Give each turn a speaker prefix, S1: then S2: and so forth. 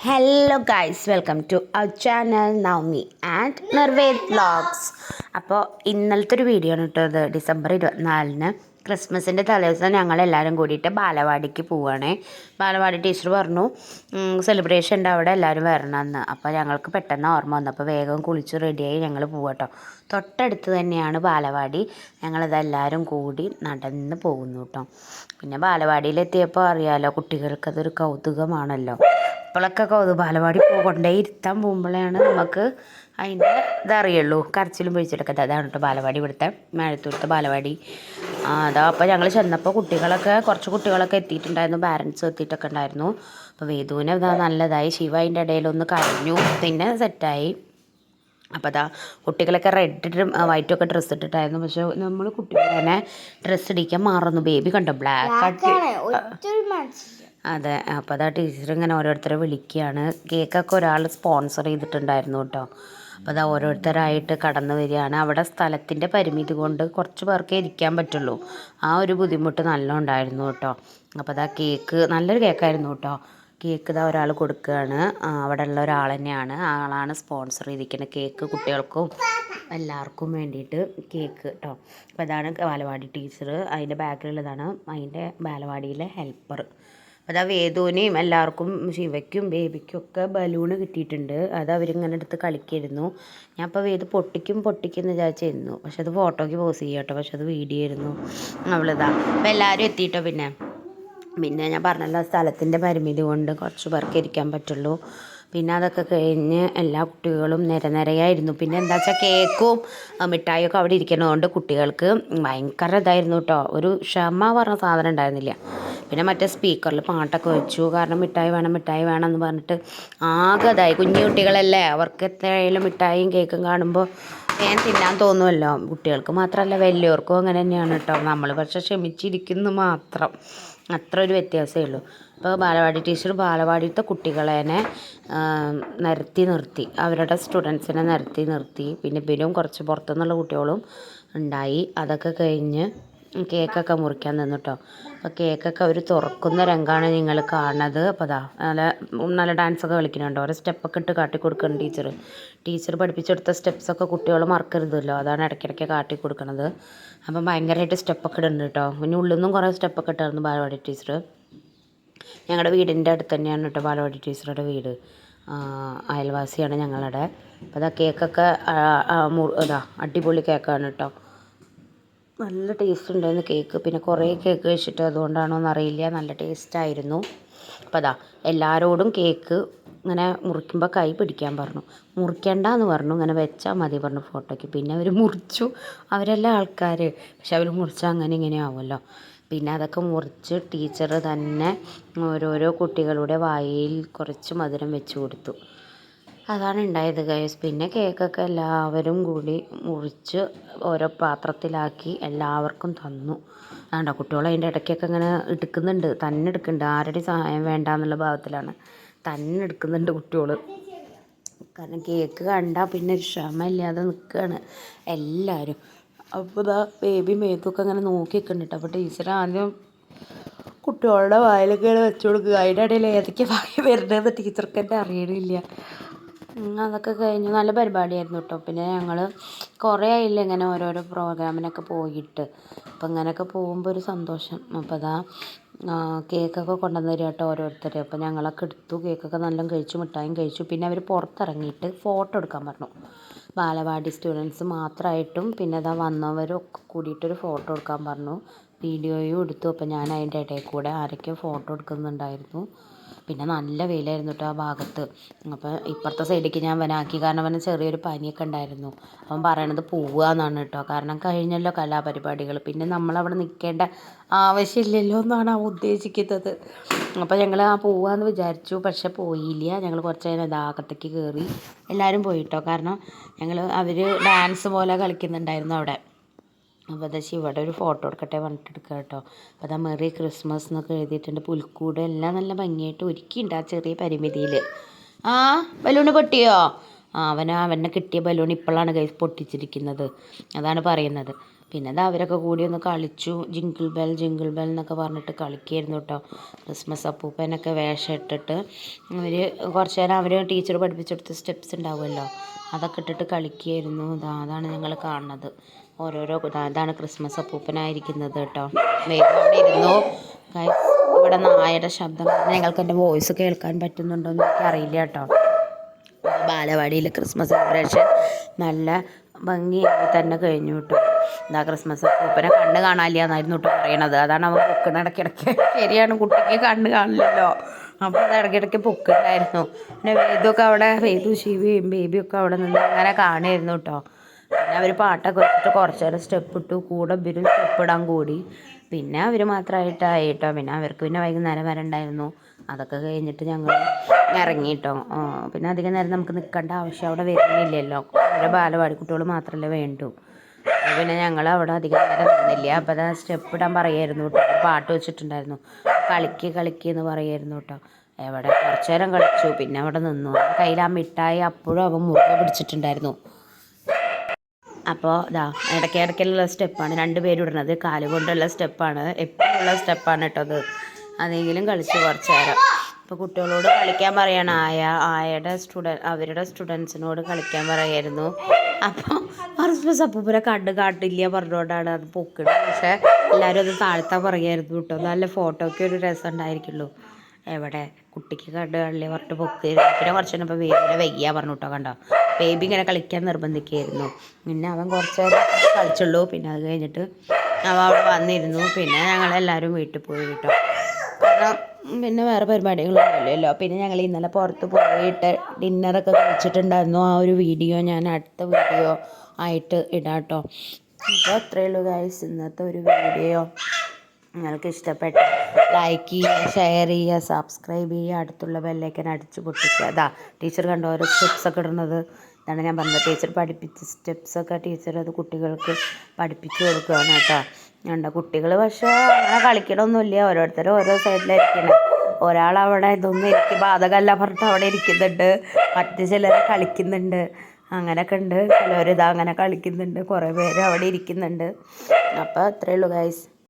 S1: Hello guys, welcome to our channel Navami and Nirved vlogs. അപ്പോൾ ഇന്നലത്തെ ഒരു വീഡിയോ ആണ് കേട്ടോ. അത് ഡിസംബർ 24-ന് ക്രിസ്മസിൻ്റെ തലേദിവസം ഞങ്ങളെല്ലാവരും കൂടിയിട്ട് ബാലവാടിക്ക് പോവുകയാണേ. ബാലവാടി ടീച്ചർ പറഞ്ഞു സെലിബ്രേഷൻ ഉണ്ട്, അവിടെ എല്ലാവരും വരണമെന്ന്. അപ്പോൾ ഞങ്ങൾക്ക് പെട്ടെന്ന് ഓർമ്മ വന്നു. അപ്പോൾ വേഗം കുളിച്ച് റെഡിയായി ഞങ്ങൾ പോവാം കേട്ടോ. തൊട്ടടുത്ത് തന്നെയാണ് ബാലവാടി. ഞങ്ങളിതെല്ലാവരും കൂടി നടന്ന് പോകുന്നു കേട്ടോ. പിന്നെ ബാലവാടിയിലെത്തിയപ്പോൾ അറിയാമല്ലോ, കുട്ടികൾക്കതൊരു കൗതുകമാണല്ലോ. ഇപ്പോഴൊക്കെ ബാലവാടി കൊണ്ടേ ഇരുത്താൻ പോകുമ്പോഴാണ് നമുക്ക് അതിൻ്റെ ഇതറിയുള്ളൂ. കരച്ചിലും പിടിച്ചിട്ടൊക്കെ അതാണ് കേട്ടോ ബാലവാടി, ഇവിടുത്തെ മേഴത്തൂരത്തെ ബാലവാടി. അതാ അപ്പോൾ ഞങ്ങൾ ചെന്നപ്പോൾ കുറച്ച് കുട്ടികളൊക്കെ എത്തിയിട്ടുണ്ടായിരുന്നു, പാരൻസ് എത്തിയിട്ടൊക്കെ ഉണ്ടായിരുന്നു. അപ്പോൾ വേദുവിനെ ഇതാ നല്ലതായി, ശിവ അതിൻ്റെ ഇടയിലൊന്ന് കരഞ്ഞു, പിന്നെ സെറ്റായി. അപ്പോൾ അതാ കുട്ടികളൊക്കെ റെഡ് വൈറ്റൊക്കെ ഡ്രസ്സ് ഇട്ടിട്ടായിരുന്നു. പക്ഷെ നമ്മൾ കുട്ടികളെ തന്നെ ഡ്രസ്സ് ഇടിക്കാൻ മാറുന്നു. ബേബി കണ്ടോ, ബ്ലാക്ക് ആക്കി. അതെ, അപ്പോൾ അതാ ടീച്ചർ ഇങ്ങനെ ഓരോരുത്തരെ വിളിക്കുകയാണ്. കേക്കൊക്കെ ഒരാൾ സ്പോൺസർ ചെയ്തിട്ടുണ്ടായിരുന്നു കേട്ടോ. അപ്പോൾ അതാ ഓരോരുത്തരായിട്ട് കടന്നു വരികയാണ്. അവിടെ സ്ഥലത്തിൻ്റെ പരിമിതി കൊണ്ട് കുറച്ച് പേർക്കേ ഇരിക്കാൻ പറ്റുള്ളൂ. ആ ഒരു ബുദ്ധിമുട്ട് നല്ല ഉണ്ടായിരുന്നു കേട്ടോ. അപ്പോൾ അതാ കേക്ക് നല്ലൊരു കേക്കായിരുന്നു കേട്ടോ. കേക്ക് ഇതാ ഒരാൾ കൊടുക്കുകയാണ്. അവിടെ ഉള്ള ഒരാൾ തന്നെയാണ്, ആളാണ് സ്പോൺസർ ചെയ്തിരിക്കുന്നത് കേക്ക്. കുട്ടികൾക്കും എല്ലാവർക്കും വേണ്ടിയിട്ട് കേക്ക് കേട്ടോ. അപ്പോൾ അതാണ് ബാലവാടി ടീച്ചർ. അതിൻ്റെ ബാക്കിലുള്ളതാണ് അതിൻ്റെ ബാലവാടിയിലെ ഹെൽപ്പർ. അതാ വേദുവിനെയും എല്ലാവർക്കും, ശിവയ്ക്കും ബേബിക്കും ഒക്കെ ബലൂണ് കിട്ടിയിട്ടുണ്ട്. അത് അവരിങ്ങനെ എടുത്ത് കളിക്കായിരുന്നു. ഞാൻ അപ്പോൾ വേദു പൊട്ടിക്കും എന്ന് വിചാരിച്ചിരുന്നു. പക്ഷെ അത് ഫോട്ടോയ്ക്ക് പോസ് ചെയ്യാം കേട്ടോ. പക്ഷെ അത് വീഡിയോ ആയിരുന്നു അവളിതാ. അപ്പോൾ എല്ലാവരും എത്തിയിട്ടോ. പിന്നെ ഞാൻ പറഞ്ഞല്ലോ, സ്ഥലത്തിൻ്റെ പരിമിതി കൊണ്ട് കുറച്ച് പേർക്ക് ഇരിക്കാൻ പറ്റുള്ളൂ. പിന്നെ അതൊക്കെ കഴിഞ്ഞ് എല്ലാ കുട്ടികളും നിരയായിരുന്നു. പിന്നെ എന്താ വെച്ചാൽ കേക്കും മിഠായിയൊക്കെ അവിടെ ഇരിക്കുന്നതുകൊണ്ട് കുട്ടികൾക്ക് ഭയങ്കര ഇതായിരുന്നു കേട്ടോ. ഒരു ക്ഷമ പറഞ്ഞ സാധനം ഉണ്ടായിരുന്നില്ല. പിന്നെ മറ്റേ സ്പീക്കറിൽ പാട്ടൊക്കെ വെച്ചു. കാരണം മിഠായി വേണം എന്ന് പറഞ്ഞിട്ട് ആകെ ഇതായി. കുഞ്ഞു കുട്ടികളല്ലേ, അവർക്ക് എത്രയായാലും മിഠായിയും കേക്കും കാണുമ്പോൾ ഞാൻ തിന്നാൻ തോന്നുമല്ലോ. കുട്ടികൾക്ക് മാത്രമല്ല വലിയവർക്കും അങ്ങനെ തന്നെയാണ് കേട്ടോ. നമ്മൾ പക്ഷെ ക്ഷമിച്ചിരിക്കുന്നു മാത്രം, അത്ര ഒരു വ്യത്യാസമേ ഉള്ളൂ. അപ്പോൾ ബാലവാടി ടീച്ചർ ബാലവാടിയിലത്തെ കുട്ടികളെ നിർത്തി അവരുടെ സ്റ്റുഡൻസിനെ നിർത്തി. പിന്നെ ഇവരും കുറച്ച് പുറത്തുനിന്നുള്ള കുട്ടികളും ഉണ്ടായി. അതൊക്കെ കഴിഞ്ഞ് കേക്കൊക്കെ മുറിക്കാൻ നിന്നു കേട്ടോ. അപ്പോൾ കേക്കൊക്കെ അവർ തുറക്കുന്ന രംഗമാണ് നിങ്ങൾ കാണുന്നത്. അപ്പോൾ അതാ നല്ല ഡാൻസൊക്കെ കളിക്കുന്നുണ്ടോ, ഓരോ സ്റ്റെപ്പൊക്കെ ഇട്ട് കാട്ടി കൊടുക്കണം ടീച്ചർ പഠിപ്പിച്ചെടുത്ത സ്റ്റെപ്സൊക്കെ കുട്ടികൾ മറക്കരുതല്ലോ, അതാണ് ഇടയ്ക്കിടയ്ക്ക് കാട്ടി കൊടുക്കുന്നത്. അപ്പം ഭയങ്കരമായിട്ട് സ്റ്റെപ്പൊക്കെ ഇടുന്നുണ്ട് കേട്ടോ. പിന്നെ ഉള്ളിൽ നിന്നും കുറേ സ്റ്റെപ്പൊക്കെ ഇട്ടായിരുന്നു ബാലവാടി ടീച്ചർ. ഞങ്ങളുടെ വീടിൻ്റെ അടുത്ത് തന്നെയാണ് കേട്ടോ ബാലവാടി ടീച്ചറുടെ വീട്, അയൽവാസിയാണ് ഞങ്ങളുടെ. അപ്പോൾ അതാ കേക്കൊക്കെ അടിപൊളി കേക്കാണ് കേട്ടോ. നല്ല ടേസ്റ്റ് ഉണ്ടായിരുന്നു കേക്ക്. പിന്നെ കുറേ കേക്ക് കഴിച്ചിട്ട് അതുകൊണ്ടാണോ എന്നറിയില്ല, നല്ല ടേസ്റ്റായിരുന്നു. അപ്പോൾ അതാ എല്ലാവരോടും കേക്ക് ഇങ്ങനെ മുറിക്കുമ്പോൾ കൈ പിടിക്കാൻ പറഞ്ഞു. മുറിക്കണ്ടെന്ന് പറഞ്ഞു, ഇങ്ങനെ വെച്ചാൽ മതി പറഞ്ഞു ഫോട്ടോയ്ക്ക്. പിന്നെ അവർ മുറിച്ചു, അവരെല്ലാം ആൾക്കാർ. പക്ഷെ അവർ മുറിച്ചാൽ അങ്ങനെ ഇങ്ങനെ ആവുമല്ലോ. പിന്നെ അതൊക്കെ മുറിച്ച് ടീച്ചർ തന്നെ ഓരോരോ കുട്ടികളുടെ വായിൽ കുറച്ച് മധുരം വെച്ച് കൊടുത്തു. അതാണ് ഉണ്ടായത് ഗൈസ്. പിന്നെ കേക്കൊക്കെ എല്ലാവരും കൂടി മുറിച്ച് ഓരോ പാത്രത്തിലാക്കി എല്ലാവർക്കും തന്നു. അതുകൊണ്ടോ കുട്ടികൾ അതിൻ്റെ ഇടയ്ക്കൊക്കെ ഇങ്ങനെ തന്നെ എടുക്കുന്നുണ്ട്. ആരുടെയും സഹായം വേണ്ട എന്നുള്ള ഭാവത്തിലാണ് തന്നെ എടുക്കുന്നുണ്ട് കുട്ടികൾ. കാരണം കേക്ക് കണ്ടാൽ പിന്നെ ഒരു ക്ഷമയില്ലാതെ നിൽക്കുകയാണ് എല്ലാവരും. അപ്പോൾ ഇതാ ബേബി മേത്തൊക്കെ അങ്ങനെ നോക്കി നിൽക്കുന്നുണ്ട്. അപ്പോൾ ടീച്ചർ ആദ്യം കുട്ടികളുടെ വായിലൊക്കെ വെച്ച് കൊടുക്കുക. അതിൻ്റെ ഇടയിൽ ഏതൊക്കെ വായി വരുന്നതെന്ന് ടീച്ചർക്ക് തന്നെ അറിയണില്ല. അതൊക്കെ കഴിഞ്ഞു. നല്ല പരിപാടിയായിരുന്നു കേട്ടോ. പിന്നെ ഞങ്ങൾ കുറേ ആയില്ല ഇങ്ങനെ ഓരോരോ പ്രോഗ്രാമിനൊക്കെ പോയിട്ട്. അപ്പം ഇങ്ങനെയൊക്കെ പോകുമ്പോൾ ഒരു സന്തോഷം. അപ്പോൾ അതാ കേക്കൊക്കെ കൊണ്ടുവന്ന് തരിക കേട്ടോ ഓരോരുത്തർ. അപ്പോൾ ഞങ്ങളൊക്കെ എടുത്തു, കേക്കൊക്കെ നല്ല കഴിച്ചു, മിഠായും കഴിച്ചു. പിന്നെ അവർ പുറത്തിറങ്ങിയിട്ട് ഫോട്ടോ എടുക്കാൻ പറഞ്ഞു. ബാലവാടി സ്റ്റുഡൻസ് മാത്രമായിട്ടും പിന്നെ അതാ വന്നവരൊക്കെ കൂടിയിട്ടൊരു ഫോട്ടോ എടുക്കാൻ പറഞ്ഞു. വീഡിയോയും എടുത്തു. അപ്പോൾ ഞാൻ അതിൻ്റെ ഇടയിൽ കൂടെ ആരൊക്കെയോ ഫോട്ടോ എടുക്കുന്നുണ്ടായിരുന്നു. പിന്നെ നല്ല വെയിലായിരുന്നു കേട്ടോ ആ ഭാഗത്ത്. അപ്പോൾ ഇപ്പുറത്തെ സൈഡിലേക്ക് ഞാൻ അവനാക്കി, കാരണം അവന് ചെറിയൊരു പനിയൊക്കെ ഉണ്ടായിരുന്നു. അവൻ പറയണത് പോവുകയെന്നാണ് കേട്ടോ. കാരണം കഴിഞ്ഞല്ലോ കലാപരിപാടികൾ, പിന്നെ നമ്മളവിടെ നിൽക്കേണ്ട ആവശ്യമില്ലല്ലോ എന്നാണ് അവൻ ഉദ്ദേശിക്കുന്നത്. അപ്പോൾ ഞങ്ങൾ പോവാമെന്ന് വിചാരിച്ചു, പക്ഷെ പോയില്ല. ഞങ്ങൾ കുറച്ച് നേരം ഇതാകത്തേക്ക് കയറി. എല്ലാവരും പോയി കേട്ടോ. കാരണം അവർ ഡാൻസ് പോലെ കളിക്കുന്നുണ്ടായിരുന്നു അവിടെ. അപ്പോൾ അതാ ശിവയുടെ ഒരു ഫോട്ടോ എടുക്കട്ടെ പറഞ്ഞിട്ട് എടുക്കുക കേട്ടോ. അപ്പോൾ അതാ മെറി ക്രിസ്മസ് എന്നൊക്കെ എഴുതിയിട്ടുണ്ട്. പുൽക്കൂട് എല്ലാം നല്ല ഭംഗിയായിട്ട് ഒരുക്കിയിട്ടുണ്ട് ആ ചെറിയ പരിമിതിയിൽ. ബലൂണ് പൊട്ടിയോ? അവനെ കിട്ടിയ ബലൂൺ ഇപ്പോഴാണ് കൈ പൊട്ടിച്ചിരിക്കുന്നത്, അതാണ് പറയുന്നത്. പിന്നെ അത് അവരൊക്കെ കൂടി ഒന്ന് കളിച്ചു. ജിങ്കിൾ ബെൽ ജിങ്കിൾ ബെൽ എന്നൊക്കെ പറഞ്ഞിട്ട് കളിക്കായിരുന്നു കേട്ടോ. ക്രിസ്മസ് അപ്പൂപ്പനൊക്കെ വേഷം ഇട്ടിട്ട് അവർ കുറച്ച് നേരം അവർ ടീച്ചർ പഠിപ്പിച്ചെടുത്ത സ്റ്റെപ്സ് ഉണ്ടാവുമല്ലോ, അതൊക്കെ ഇട്ടിട്ട് കളിക്കുകയായിരുന്നു. അതാണ് ഞങ്ങൾ കാണുന്നത്. ഓരോരോ ഇതാണ് ക്രിസ്മസ് അപ്പൂപ്പനായിരിക്കുന്നത് കേട്ടോ. വേഗം അവിടെ ഇരുന്നു. ഇവിടെ നായയുടെ ശബ്ദം ഞങ്ങൾക്ക് എൻ്റെ വോയിസ് കേൾക്കാൻ പറ്റുന്നുണ്ടോ എന്ന് എനിക്കറിയില്ല കേട്ടോ. ബാലവാടിയിൽ ക്രിസ്മസ് സെലിബ്രേഷൻ നല്ല ഭംഗിയായി തന്നെ കഴിഞ്ഞു കേട്ടോ. എന്താ ക്രിസ്മസ് അപ്പൂപ്പനെ കണ്ണ് കാണാനില്ല എന്നായിരുന്നു കേട്ടോ പറയണത്. അതാണ് അവൻ പൊക്കണ ഇടയ്ക്കിടയ്ക്ക്. ശരിയാണ്, കുട്ടിക്ക് കണ്ണ് കാണില്ലല്ലോ, അപ്പോൾ അത് ഇടയ്ക്കിടയ്ക്ക് പൊക്കുണ്ടായിരുന്നു. പിന്നെ വേദമൊക്കെ അവിടെ, വേദു ശിവയും ബേബിയൊക്കെ അവിടെ നിന്ന് അങ്ങനെ കാണുമായിരുന്നു കേട്ടോ. പിന്നെ അവർ പാട്ടൊക്കെ വെച്ചിട്ട് കുറച്ച് നേരം സ്റ്റെപ്പ് ഇട്ടു. കൂടെ ഇവരും സ്റ്റെപ്പ് ഇടാൻ കൂടി. പിന്നെ അവർ മാത്രമായിട്ടായി കേട്ടോ. പിന്നെ അവർക്ക് പിന്നെ വൈകുന്നേരം വരെ ഉണ്ടായിരുന്നു. അതൊക്കെ കഴിഞ്ഞിട്ട് ഞങ്ങൾ ഇറങ്ങി കേട്ടോ. പിന്നെ അധികം നേരം നമുക്ക് നിൽക്കേണ്ട ആവശ്യം അവിടെ വരുന്നില്ലല്ലോ, അവിടെ ബാലവാടി കുട്ടികൾ മാത്രമല്ലേ വേണ്ടൂ. പിന്നെ ഞങ്ങൾ അവിടെ അധികം നേരം നിന്നില്ല. അപ്പോൾ അത് സ്റ്റെപ്പ് ഇടാൻ പറയായിരുന്നു കേട്ടോ. പാട്ട് വെച്ചിട്ടുണ്ടായിരുന്നു, കളിക്ക് എന്ന് പറയായിരുന്നു കേട്ടോ. എവിടെ കുറച്ച് നേരം കളിച്ചു. പിന്നെ അവിടെ നിന്നു. കയ്യിൽ ആ മിഠായി അപ്പോഴും അവൻ മുറുകെ പിടിച്ചിട്ടുണ്ടായിരുന്നു. അപ്പോൾ ഇടയ്ക്കിടയ്ക്കുള്ള സ്റ്റെപ്പാണ് രണ്ടുപേരും ഇടുന്നത്. കാലുകൊണ്ടുള്ള സ്റ്റെപ്പാണ്, എപ്പോഴുള്ള സ്റ്റെപ്പാണ് കേട്ടോ അത്. അതെങ്കിലും കളിച്ച് കുറച്ച് നേരം. അപ്പോൾ കുട്ടികളോട് കളിക്കാൻ പറയണം. ആയയുടെ അവരുടെ സ്റ്റുഡൻസിനോട് കളിക്കാൻ പറയായിരുന്നു. അപ്പോൾ ക്രിസ്മസ് അപ്പൂപ്പനെ കണ്ണ് കാട്ടില്ല പറഞ്ഞുകൊണ്ടാണ് അത് പൊക്കിടുന്നത്. പക്ഷേ എല്ലാവരും അത് താഴ്ത്താൻ പറയായിരുന്നു കേട്ടോ. നല്ല ഫോട്ടോയ്ക്ക് ഒരു രസം ഉണ്ടായിരിക്കുള്ളൂ. എവിടെ കുട്ടിക്ക് കണ്ണ് കാണില്ലേ പറഞ്ഞിട്ട് പൊക്കിയിരുന്നു. പിന്നെ കുറച്ച് കഴിഞ്ഞപ്പോൾ ബേബിനെ വയ്യ പറഞ്ഞു കേട്ടോ. കണ്ടോ, ബേബി ഇങ്ങനെ കളിക്കാൻ നിർബന്ധിക്കുകയായിരുന്നു. പിന്നെ അവൻ കുറച്ച് നേരം കളിച്ചുള്ളൂ. പിന്നെ അത് കഴിഞ്ഞിട്ട് അവൻ അവിടെ വന്നിരുന്നു. പിന്നെ ഞങ്ങളെല്ലാവരും വീട്ടിൽ പോയി കേട്ടോ. കാരണം പിന്നെ വേറെ പരിപാടികളൊന്നുമില്ലല്ലോ. പിന്നെ ഞങ്ങൾ ഇന്നലെ പുറത്ത് പോയിട്ട് ഡിന്നറൊക്കെ കഴിച്ചിട്ടുണ്ടായിരുന്നു. ആ ഒരു വീഡിയോ ഞാൻ അടുത്ത വീഡിയോ ആയിട്ട് ഇടാം കേട്ടോ. അപ്പോൾ അത്രയേ ഉള്ളൂ ഗൈസ് ഇന്നത്തെ ഒരു വീഡിയോ. നിങ്ങൾക്ക് ഇഷ്ടപ്പെട്ട ലൈക്ക് ചെയ്യുക, ഷെയർ ചെയ്യുക, സബ്സ്ക്രൈബ് ചെയ്യുക, അടുത്തുള്ള ബെല്ലൈക്കൻ അടിച്ചു പൊട്ടിക്കുക. ടീച്ചർ കണ്ടോ ഓരോ സ്റ്റെപ്സൊക്കെ ഇടുന്നത്. ഇതാണ് ഞാൻ പറഞ്ഞത്, ടീച്ചർ പഠിപ്പിച്ച സ്റ്റെപ്സൊക്കെ ടീച്ചർ അത് കുട്ടികൾക്ക് പഠിപ്പിച്ചു കൊടുക്കുകയാണ് കേട്ടോ. കണ്ടോ കുട്ടികൾ പക്ഷേ അങ്ങനെ കളിക്കണമൊന്നുമില്ല. ഓരോരുത്തരും ഓരോ സൈഡിലായിരിക്കണം. ഒരാളവിടെ ഇതൊന്നും എനിക്ക് ബാധകമല്ല പറഞ്ഞിട്ട് അവിടെ ഇരിക്കുന്നുണ്ട്. മറ്റ് ചിലർ കളിക്കുന്നുണ്ട്. അങ്ങനെയൊക്കെ ഉണ്ട്. ചിലവരിതാ അങ്ങനെ കളിക്കുന്നുണ്ട്. കുറേ പേര് അവിടെ ഇരിക്കുന്നുണ്ട്. അപ്പോൾ അത്രയേ ഉള്ളൂ ഗൈസ്.